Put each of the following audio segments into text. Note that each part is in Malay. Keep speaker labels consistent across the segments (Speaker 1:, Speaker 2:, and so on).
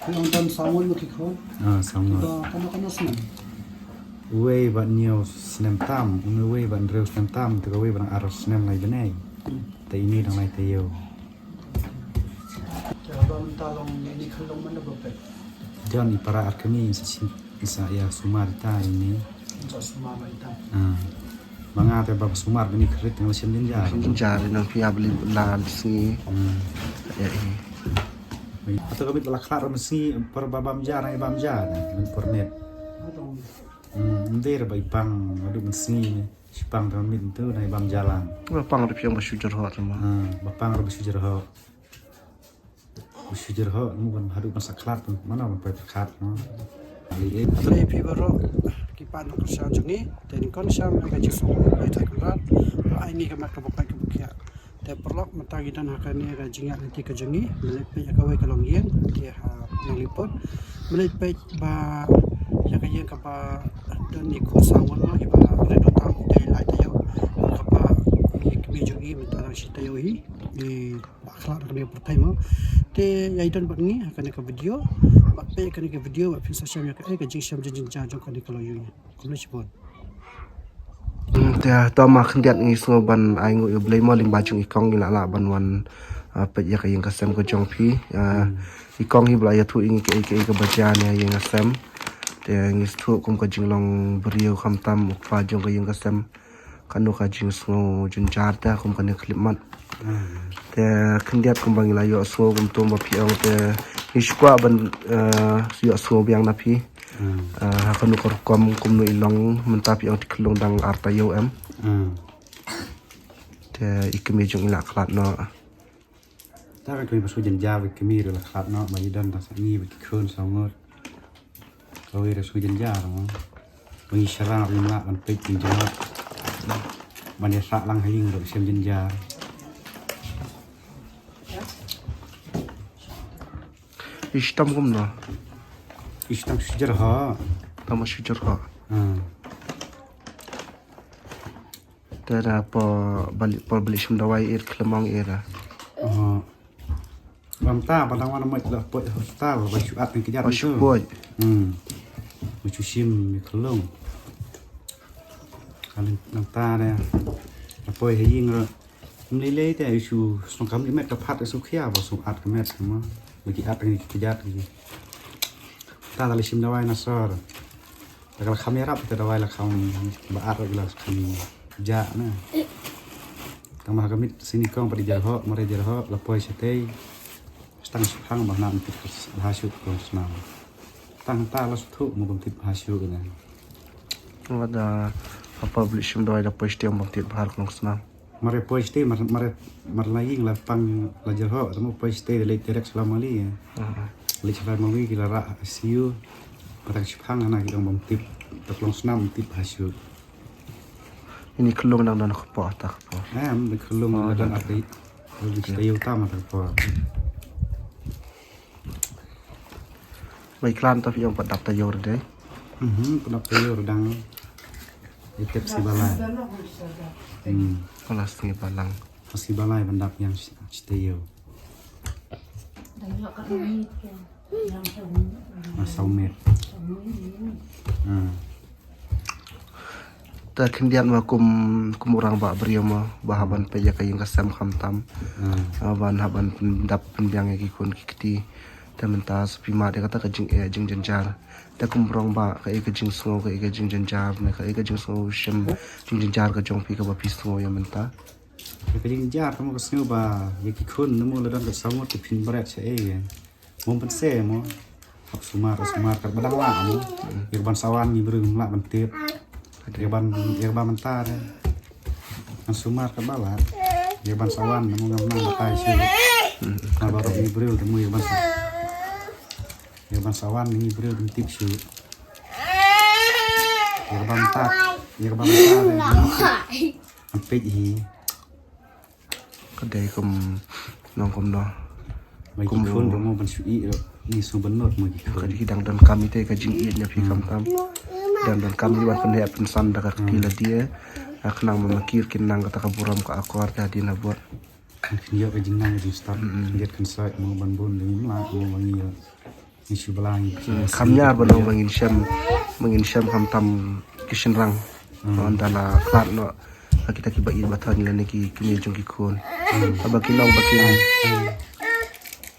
Speaker 1: Yang dan samun mo kikho.
Speaker 2: Sama.
Speaker 1: Kano senang.
Speaker 2: Uwe ban nhiều snem tam, uwe ban rêu snem tam, từ uwe ban aros snem này bên này. Tại ini đang này tại yêu.
Speaker 1: Kalau talong ini kalau mana berapa?
Speaker 2: Jangan di para arkemi isa ya sumar ta ini.
Speaker 1: Untuk semua itu.
Speaker 2: Banga te bab sumar ini keret yang lesim dinjar.
Speaker 3: Jari nang pia beli lan sini. Ya ini.
Speaker 2: Atau kami telah kelar mesti per babam jar ai bam jar, men per net. Ndir bai pang adu mesti sipang dan min tu nai bam jalan.
Speaker 3: Pang de pia masuk jerhat mah.
Speaker 2: Bapang ru sujur ho. Sujur ho mu ban hadu masa kelar tu mana ban per khat no. Ali
Speaker 1: Tapi pibaro kipan nak kerja jengi, dan kon sam yang kaji semua baik kerat. Ini kemak kebukai kebukia. Tapi perlu mata kita nak ni kajinya nanti kejengi, melihat kawai kalongian dia meliput, melihat ba ya kajian kapa dan ikut sawan mah iba redo tamu dari lain tayo kapa ini jengi minta si tayo di bakal kami pertama. Te yaitan bangi akan ke video. Bapak akan ke video bapak bisa share ke jing share jing jajong kan kalau yunya. Kamu sipon.
Speaker 3: Te to ma khendiat ngi so ban ai ngo yo blai mo ling ba chung ikong ni la ban wan pe ya ka yang kasem ko jong phi ikong hi bla ya thu ing ke ba ja ne yang kasem te ngi thu kum ka jing long brio kham tam uk fa jong ka yang kasem kanu ka jing so jun jar ta kum kan clip mat te khendiat kum bang la yo so kum to ma phi ang te iskwa ban yo so biang na phi kanu kor kum no ilong mentapi ang tiklong dang arta yo em te ikme jong ila klat no
Speaker 2: ta cái bớt suy dân với cái mi rồi là khát nó mà dân ta sẽ nghi với cái khôn sao ngớt. Rồi là suy dân rồi mà. Mình sẽ ra bên lạ mình tịch mình cho nó. Mình để sạ lăng hay rồi xem dân già.
Speaker 3: Ishtam kum no.
Speaker 2: Ishtam sujar ha.
Speaker 3: Tama sujar ha. Tera balik shum dawai ir klemang era.
Speaker 2: Bam ta padang mana mai lah poi hospital ba chu at cái giat
Speaker 3: Chu poi.
Speaker 2: Ba chu sim mi khlong. Kalin nang ta nè. La poi he ying rồi. Lấy te chu song kam ni met ka phat su khia ba su at ka met ma. Ba ki at cái giat ki. Ta la sim dawai na sor. Ta kala kamera ta dawai la kham ba at la kham ja na. Tang ma kamit sini kong pa di jarho mare jarho la poi setei. Tang hang bah nam tip hasil kon senam. Tang ta la thu mo bang tip hasil kan.
Speaker 3: Ada apa beli shum dawai da posti am bakti bahar kon snam.
Speaker 2: Mare posti mar laing la pang la jarho tamo posti de direct selama li. Li selama li ki la ra siu. Patang hang ana ki bang tip taklong senam tip hasil.
Speaker 3: Ini kelung nang dan ko ta ko.
Speaker 2: Am kelung dan ati. Li stay utama ta ko.
Speaker 3: Baiklah tapi yang pada daftar yor deh.
Speaker 2: Pada tayo redang. Itep si balai.
Speaker 3: Kelas tinggi balang.
Speaker 2: Si balai bandap yang tayo. Saumet.
Speaker 3: Ta kendian ma kum orang ba beriyo ma bahaban pe ya kayung kasam kham tam. Ban haban dap penbiang ki kun kiti. Ta menta sepi ma de kata ka jing janjar. Ta kum rong ba ka ka jing so ka jing janjar na ka jing so shem jing janjar ka jong pi ka ba pi so ya menta.
Speaker 2: Cái gì giờ tao muốn xem bà những cái khuôn nó mua là đang được sống một cái phim bẹt sẽ muốn bắn xe mua học sumar các bạn đang làm việc ban sawan như rừng làm ban tiếp việc ban manta đấy ban sumar các bạn là việc ban sawan nó muốn ngâm năng tay xíu mà baru như beriu thì mua việc ban sawan như beriu thì tiếp xíu việc ban manta đấy ăn pet gì
Speaker 3: Kedai kum nong kum no.
Speaker 2: Mấy cái phone của mình suy nghĩ rồi, đi xuống bấn nốt mười cái
Speaker 3: Kadi hidang dan kami te ka jing nya pi kam tam. Dan kami wan pen pen san da ka tila dia. Aknang memakir kinang kata ka buram ka akor ta di na buat.
Speaker 2: Kan dia ke jenang di start, dia kan saya mau ban bon dengan lah mau bangi. isu belang
Speaker 3: kamnya banong mangin syam kam tam kishin rang andala klat no kita ki bai batan ni ki kini jong ki kon abakin long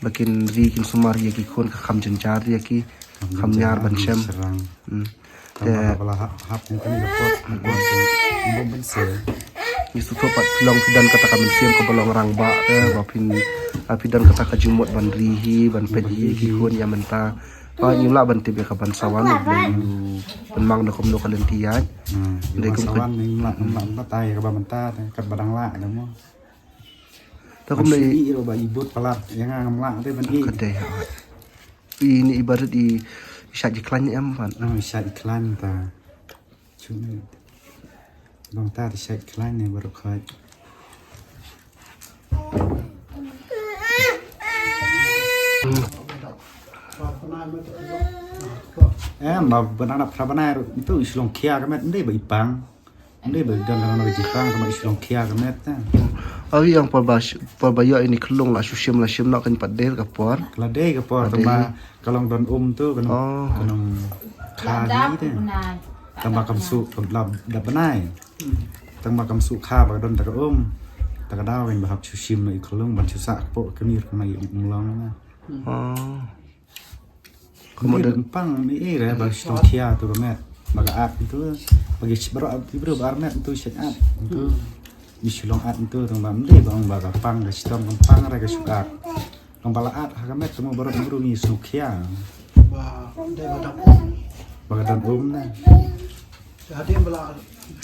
Speaker 3: bakin ri kin sumar ye ki kon ka kham janjar ye ki kham nyar ban syam
Speaker 2: serang
Speaker 3: te
Speaker 2: bala hap kan ni pot bom ben se
Speaker 3: ni su to pat long fidan kata kamen siam ko balong rang ba bapin apidan kata ka jumot ban rihi ban pet ye ki kon ya menta nyula ban tibe ka ban sawan ban mang na kom no kalen tiyan
Speaker 2: ndai kum kan ni mak tai ka ba menta ka badang la da mo
Speaker 3: ta kom nei
Speaker 2: i ro ba ibut palat yang ngam la te ban i
Speaker 3: kate ini ibarat di syak iklan em pan
Speaker 2: syak iklan ta cuma bang ta di syak iklan ni baru khat mà bên anh đọc ra itu islong kia cái mét đây bởi bang đây bởi dan orang dari Jepang sama islong kia cái mét ta
Speaker 3: awi yang polbayo ini kelung la susim nak kan pader kapor
Speaker 2: kalau deh kapor sama kalau don tuh kan kalau kali tu tambah kamsu lab dah benai tambah kamsu kha và don tak tak ada yang bahap susim nak kelung ban susak po kemir kemai mulong na kemudian pang ni bagi islong kia tu met bagi art itu bagi baru barnet itu set art itu islong art itu tambah mending bang baga pang ke sistem pang raga suka bang bala art hakamet semua baru ni islong kia baga dan na
Speaker 1: jadi bala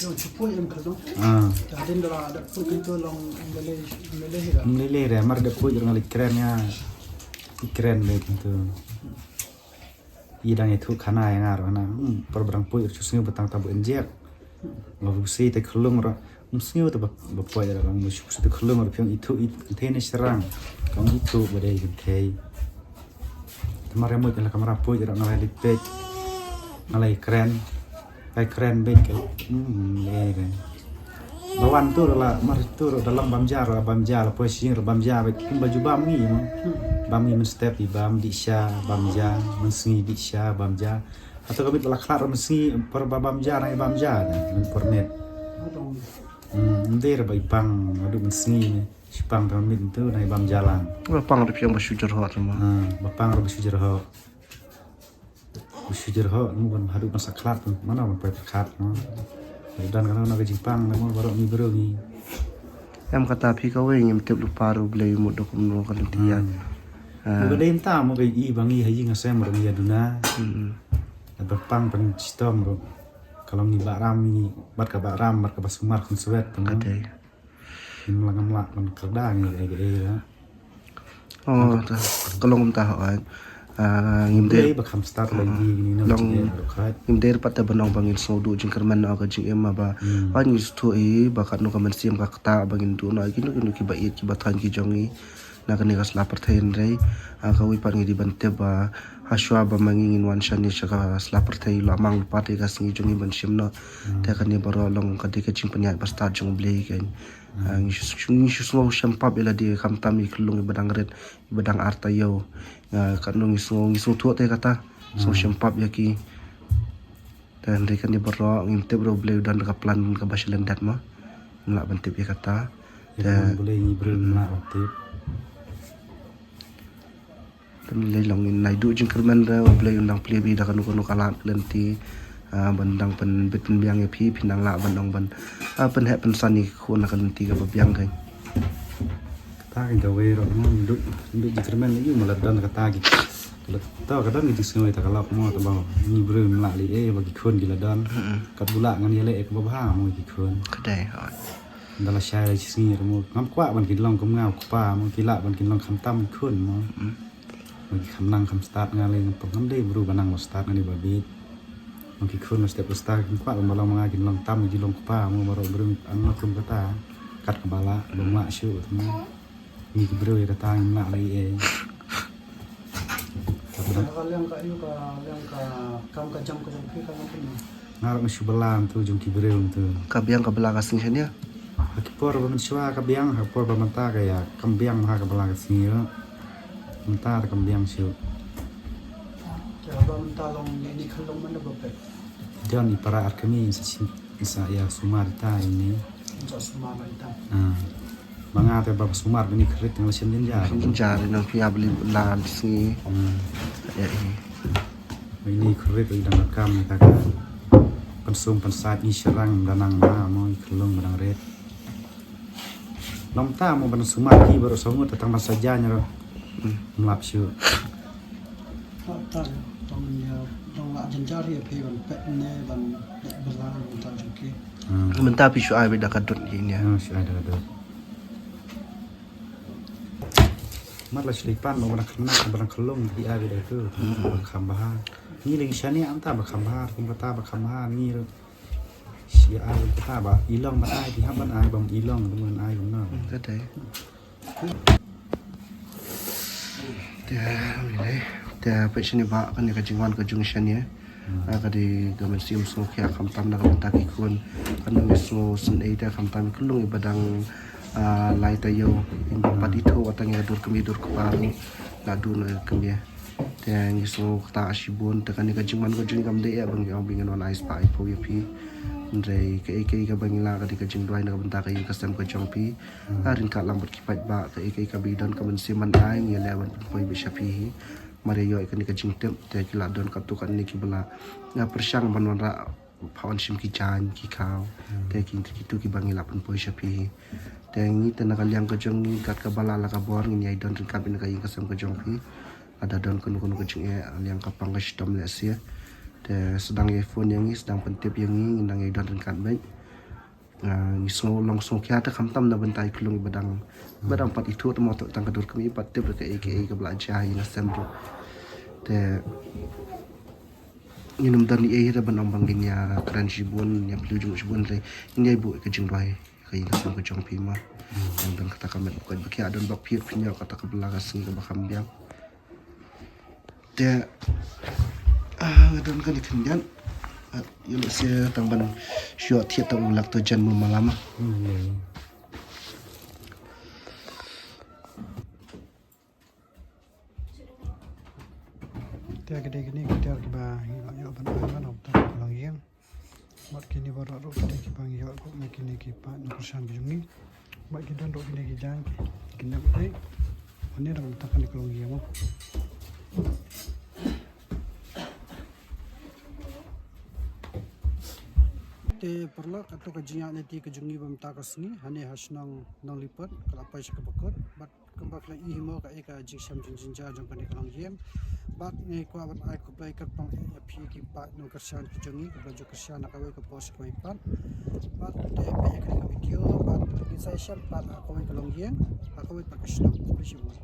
Speaker 1: yang cupu yang kerja jadi bala ada pun itu long
Speaker 2: meleleh mar ada pun jangan kerennya keren itu idang itu kana yang arah na perbarang pun ircusnya betang tabu enjek lalu sih te kelung ra musnya tu bapak ya orang musuh te kelung ra piang itu ini serang kamu itu badai gede kemarin mau jalan kamera pun jalan ngalai lipet ngalai keren baik lere bawan tu lah mar tu dalam bamjar posisi bamjar baik baju bami menstep di bam disya bamja mensi disya bamja atau kami telah kelar mensi per bamja naik bamja dan pernet ndera baik bang adu mensi sipang pernet itu naik bamja lang
Speaker 3: pang rep yang bersyukur hot sama
Speaker 2: bapang bersyukur ho mungkin hadu masa kelar mana mau perkat dan kalau nak Jepang namun baru ni
Speaker 3: em kata pi ka we ngim tep lu paru blei mo do kum no kan tiyan
Speaker 2: mo gadem ta mo i bangi haji ngasem ro ya duna berpang pen sistem ro kalau ni baram ni bat ka basumar kun suwet
Speaker 3: kate
Speaker 2: in langam la man kerda ni ya
Speaker 3: kalau ngum ta ngim de
Speaker 2: bakam start lagi ni no
Speaker 3: ngim de pat banong bangin so du jing kerman no ka jing em ba an is to bakat no kamen siam ka kata bangin du no ki ba ki batan ki jongi na kan kas la pertain rei ka wi pan di bante ba haswa ba mangin wan shani shaka sla pertai la mang pati ka singi jongi ban sim no te kan ni baro long ka de ka jing panyat ba start jong blei kan ni su shampa bela di kam tami klung badang red badang arta yo kan nung ngisu tu te kata so shampa ya ki dan rekan di baro nginte bro blei dan ka plan ka basilan dat ma ngla bante ya kata
Speaker 2: dan boleh ni brun la tip
Speaker 3: le long in nai du jing kerman ra blei undang plebi da kan ko kalat lenti bandang pen betin biang e pi pinang la bandang ban pen he pen sani ko na kan lenti ka biang kai
Speaker 2: ta cái gawe ro du jing kerman ni malah dan kata gitu ta kadang ni disnoi ta kalap mo ta ba ni brun la li bagi khon gila dan kat bula ngan yele e ko ba mo gi khon
Speaker 3: kadai
Speaker 2: dalam syai sini mo ngam kwa ban kin long kum ngau pa mo kila ban kin long kham tam khon mo kham nang kham start ngale ngam ngam dei bru banang mo start ngani babi mo ki khon step start kin kwa mo long mga kin long tam ji long pa mo baro bru ang kum kata kat kebala lo ma shu mo ni bru ya kata ngam la li
Speaker 1: kalau yang kam ka jam ka pun
Speaker 2: ngarang shu balam tu jong ki bru tu
Speaker 3: ka biang ka bela ka sing ya
Speaker 2: Hakipor ba manswa ka biang hakipor ba manta kaya kambiang ha ka bala sini yo manta kambiang siu
Speaker 1: Ya bang talong ini kalong mana bapek.
Speaker 2: Dia ni para kami sa ya sumar ta ini.
Speaker 1: Untuk semua kita.
Speaker 2: Mga te bab sumar bini krit ng lasim din jar.
Speaker 3: Jari nang pia beli la di sini. Ya
Speaker 2: Ini krit idang kam ta ka. Pensum pensat ni serang danang ma mo iklong danang red. Nom ta mo ban sumar ki baru songut datang masajanya ro. Melap syu.
Speaker 1: Tak tong ya tong la jenjari ya pi ban pek ne ban belang untuk jengki.
Speaker 3: Mentah pisu ai beda kadut ini ya.
Speaker 2: Si ada ada. Mat la slipan mo ban kena ban kelong di abi da tu. Kambahan. Ni lagi syani anta ba kambahan, kumpata ba kambahan ni ro. Si ai kata ba ilong ba ai di haban ai bam ilong mun ai bam na.
Speaker 3: Kadai. Dia passion ni ba kan ni kajingwan ke junction ya. Kadi gamen sim so kya kam tam na kam taki kun kan ni so sen ai ta kam tam kulung ibadang lai ta yo in pat itu watang ya dur kemi dur keparu la dur kemi dan ni so ta asibun ta kan ni kajingwan ko jing kam de ya bang yang bingan on ice pa ipo ya pi ndrei ke ka bangila ka di ka jing doi na ka benta ka yung kasam ka jong pi arin ka lambot kipat ba ke ka bidon ka men siman ai ngi lewan poi bi shapi mari yo ikan ka jing tem te ki la don ka tu kan ni ki bala na persang manon ra pawan sim ki jan ki kau te ki tu ki bangila pun poi shapi te ngi te na ka liang ka jong ni kat ka bala la ka bor ngi ai don ka bin ka yung kasam ka jong pi ada don kun ka jing e liang ka pang ka stom le sia te sedang iPhone yang ni sedang pentip yang ni nang ai don kan baik ni so long so kya ta kam tam na bentai klung badang pat itu mo to tang kadur kami pat tip ke ka belajar yang sembro te ni num dan ni ai ra ban bang ya kran jibun yang belu jibun re ni ai bu ke jing bai ka yang sam ka jong pi ma yang dan kata kamet bukan baki adon bak pi pinya kata ka belaga sing ka bakam biang te dan kan ikan yul sia tang ban syot thiet tang ulak to jan mu malama
Speaker 1: Tiada gini kita kita yo ban ban op tak lang yang. Mat kini baru ro kita kita yo ko kini kita nak persan jungi. Mat kita ro kini kita kini apa? Ini ram tak kan lang yang mo. Te perlak atau kajian nanti kejungi bamtakas ni hanya has nang lipat kalau apa sih kebakar bat kembak lagi himo ka eka jisam jinja jang kan ikalang yem bat ni ko aban ai ko play kat pang api ki pat no kersan kejungi baju kersan nak awal ke pos ko ipat bat te pe ka video bat kisah syam pat ko ikalang yem aku pat kasnam bisi mo